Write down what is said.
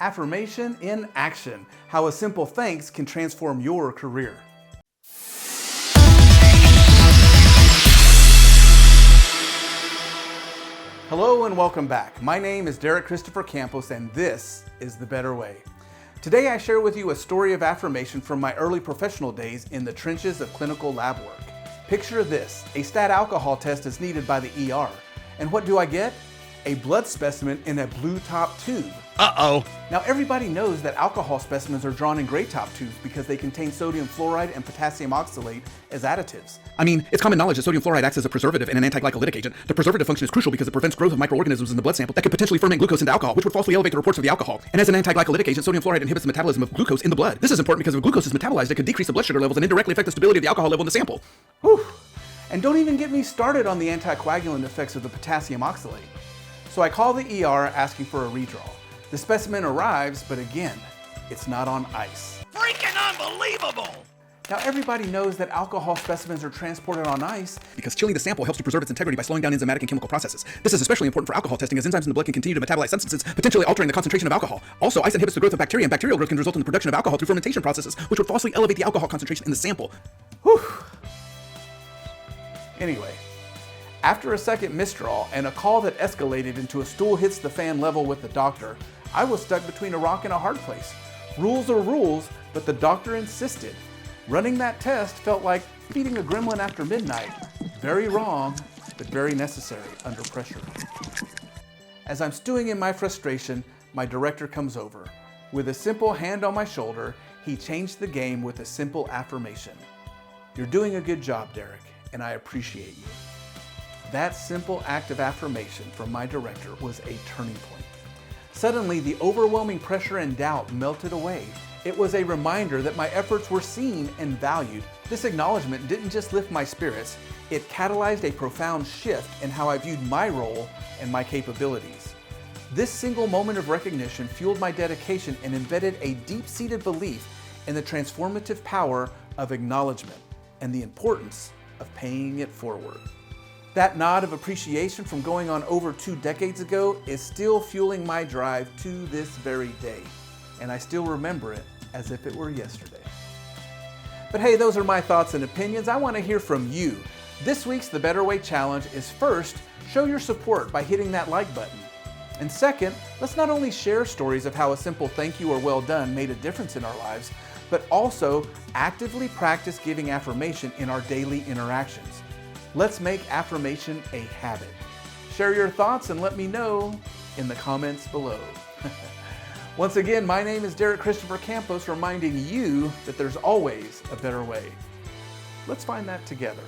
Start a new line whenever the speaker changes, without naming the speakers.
Affirmation in action, how a simple thanks can transform your career. Hello and welcome back. My name is Derrick Christopher Campos and this is The Better Way. Today I share with you a story of affirmation from my early professional days in the trenches of clinical lab work. Picture this, a stat alcohol test is needed by the ER. And what do I get? A blood specimen in a blue top tube.
Uh-oh.
Now everybody knows that alcohol specimens are drawn in gray top tubes because they contain sodium fluoride and potassium oxalate as additives.
I mean, it's common knowledge that sodium fluoride acts as a preservative and an anti-glycolytic agent. The preservative function is crucial because it prevents growth of microorganisms in the blood sample that could potentially ferment glucose into alcohol, which would falsely elevate the reports of the alcohol. And as an anti-glycolytic agent, sodium fluoride inhibits the metabolism of glucose in the blood. This is important because if glucose is metabolized, it could decrease the blood sugar levels and indirectly affect the stability of the alcohol level in the sample.
Whew. And don't even get me started on the anticoagulant effects of the potassium oxalate. So I call the ER asking for a redraw. The specimen arrives, but again, it's not on ice.
Freaking unbelievable!
Now everybody knows that alcohol specimens are transported on ice
because chilling the sample helps to preserve its integrity by slowing down enzymatic and chemical processes. This is especially important for alcohol testing as enzymes in the blood can continue to metabolize substances, potentially altering the concentration of alcohol. Also, ice inhibits the growth of bacteria, and bacterial growth can result in the production of alcohol through fermentation processes, which would falsely elevate the alcohol concentration in the sample.
Whew. Anyway, after a second misdraw and a call that escalated into a stool hits the fan level with the doctor, I was stuck between a rock and a hard place. Rules are rules, but the doctor insisted. Running that test felt like feeding a gremlin after midnight. Very wrong, but very necessary under pressure. As I'm stewing in my frustration, my director comes over. With a simple hand on my shoulder, he changed the game with a simple affirmation. You're doing a good job, Derrick, and I appreciate you. That simple act of affirmation from my director was a turning point. Suddenly, the overwhelming pressure and doubt melted away. It was a reminder that my efforts were seen and valued. This acknowledgement didn't just lift my spirits, it catalyzed a profound shift in how I viewed my role and my capabilities. This single moment of recognition fueled my dedication and embedded a deep-seated belief in the transformative power of acknowledgement and the importance of paying it forward. That nod of appreciation from going on over 2 decades ago is still fueling my drive to this very day, and I still remember it as if it were yesterday. But hey, those are my thoughts and opinions. I want to hear from you. This week's The Better Way Challenge is first, show your support by hitting that like button. And second, let's not only share stories of how a simple thank you or well done made a difference in our lives, but also actively practice giving affirmation in our daily interactions. Let's make affirmation a habit. Share your thoughts and let me know in the comments below. Once again, my name is Derrick Christopher Campos, reminding you that there's always a better way. Let's find that together.